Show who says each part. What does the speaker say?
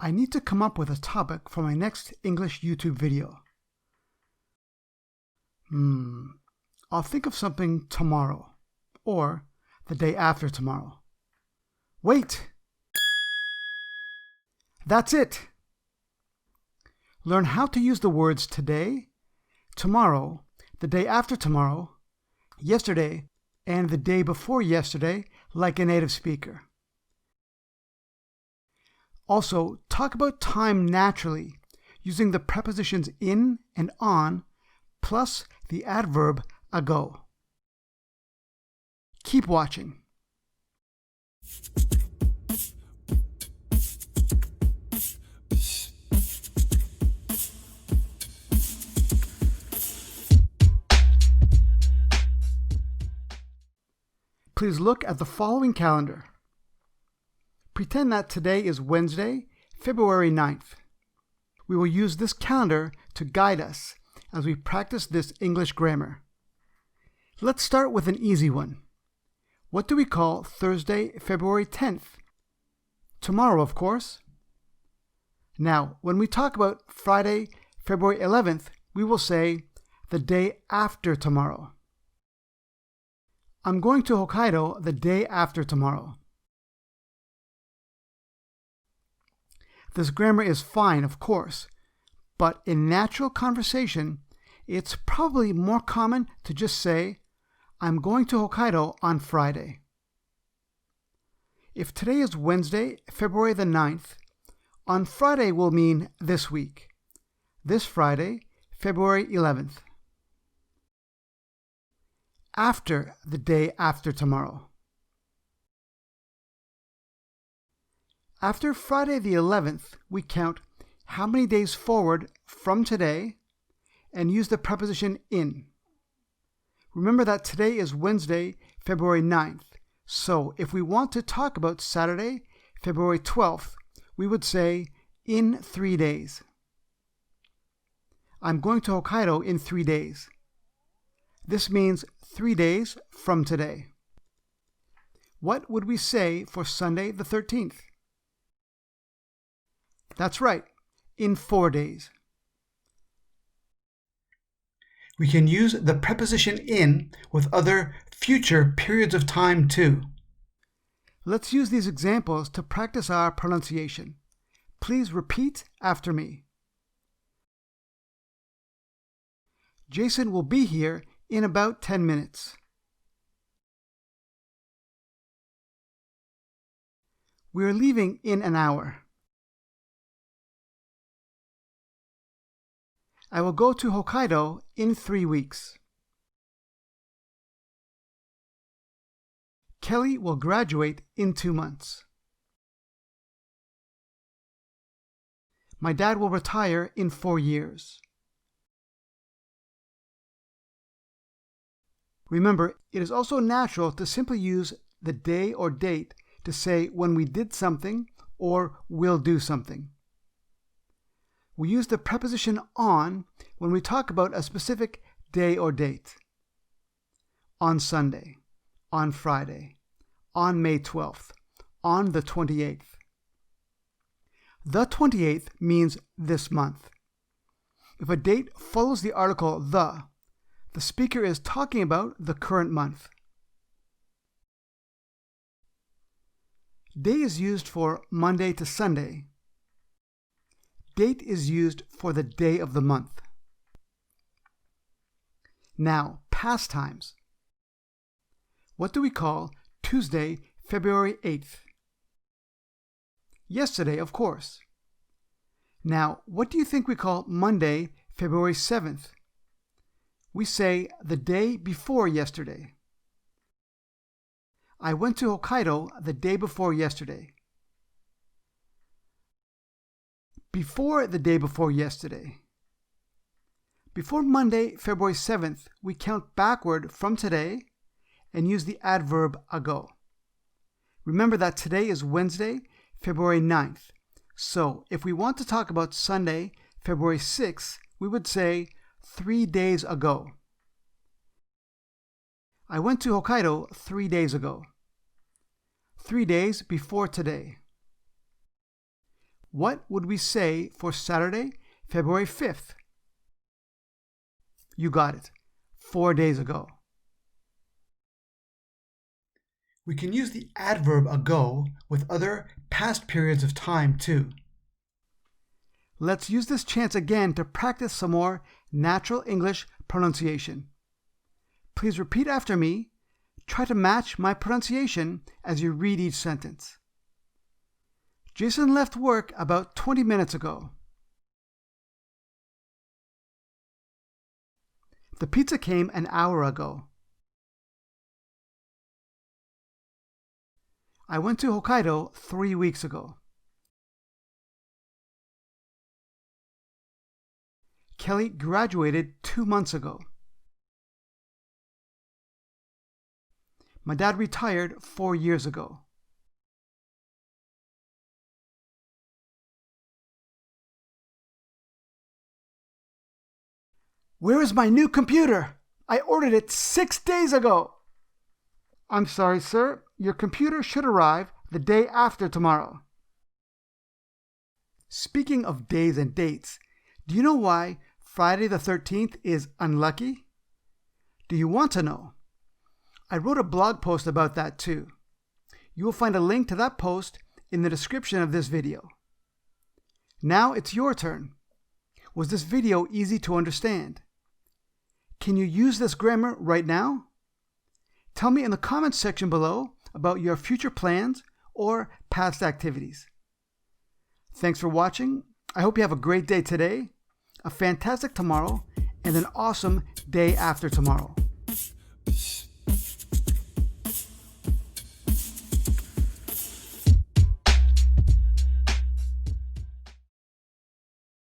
Speaker 1: I need to come up with a topic for my next English YouTube video. I'll think of something tomorrow, or the day after tomorrow. Wait! That's it! Learn how to use the words today, tomorrow, the day after tomorrow, yesterday, and the day before yesterday like a native speaker. Also, talk about time naturally, using the prepositions in and on, plus the adverb ago. Keep watching. Please look at the following calendar. Pretend that today is Wednesday, February 9th. We will use this calendar to guide us as we practice this English grammar. Let's start with an easy one. What do we call Thursday, February 10th? Tomorrow, of course. Now, when we talk about Friday, February 11th, we will say the day after tomorrow. I'm going to Hokkaido the day after tomorrow. This grammar is fine, of course, but in natural conversation, it's probably more common to just say, I'm going to Hokkaido on Friday. If today is Wednesday, February the 9th, on Friday will mean this week. This Friday, February 11th. After the day after tomorrow. After Friday the 11th, we count how many days forward from today and use the preposition in. Remember that today is Wednesday, February 9th. So if we want to talk about Saturday, February 12th, we would say in 3 days. I'm going to Hokkaido in 3 days. This means 3 days from today. What would we say for Sunday the 13th? That's right, in 4 days. We can use the preposition in with other future periods of time too. Let's use these examples to practice our pronunciation. Please repeat after me. Jason will be here in about 10 minutes. We're leaving in an hour. I will go to Hokkaido in 3 weeks. Kelly will graduate in 2 months. My dad will retire in 4 years. Remember, it is also natural to simply use the day or date to say when we did something or will do something. We use the preposition on when we talk about a specific day or date. On Sunday, on Friday, on May 12th, on the 28th. The 28th means this month. If a date follows the article the speaker is talking about the current month. Day is used for Monday to Sunday. Date is used for the day of the month. Now, past times. What do we call Tuesday, February 8th? Yesterday, of course. Now, what do you think we call Monday, February 7th? We say the day before yesterday. I went to Hokkaido the day before yesterday. Before the day before yesterday. Before Monday, February 7th, we count backward from today and use the adverb ago. Remember that today is Wednesday, February 9th. So if we want to talk about Sunday, February 6th, we would say 3 days ago. I went to Hokkaido 3 days ago. 3 days before today. What would we say for Saturday, February 5th? You got it. 4 days ago. We can use the adverb ago with other past periods of time too. Let's use this chance again to practice some more natural English pronunciation. Please repeat after me. Try to match my pronunciation as you read each sentence. Jason left work about 20 minutes ago. The pizza came an hour ago. I went to Hokkaido 3 weeks ago. Kelly graduated 2 months ago. My dad retired 4 years ago. Where is my new computer? I ordered it 6 days ago. I'm sorry, sir. Your computer should arrive the day after tomorrow. Speaking of days and dates, do you know why Friday the 13th is unlucky? Do you want to know? I wrote a blog post about that too. You will find a link to that post in the description of this video. Now it's your turn. Was this video easy to understand? Can you use this grammar right now? Tell me in the comments section below about your future plans or past activities. Thanks for watching. I hope you have a great day today, a fantastic tomorrow, and an awesome day after tomorrow.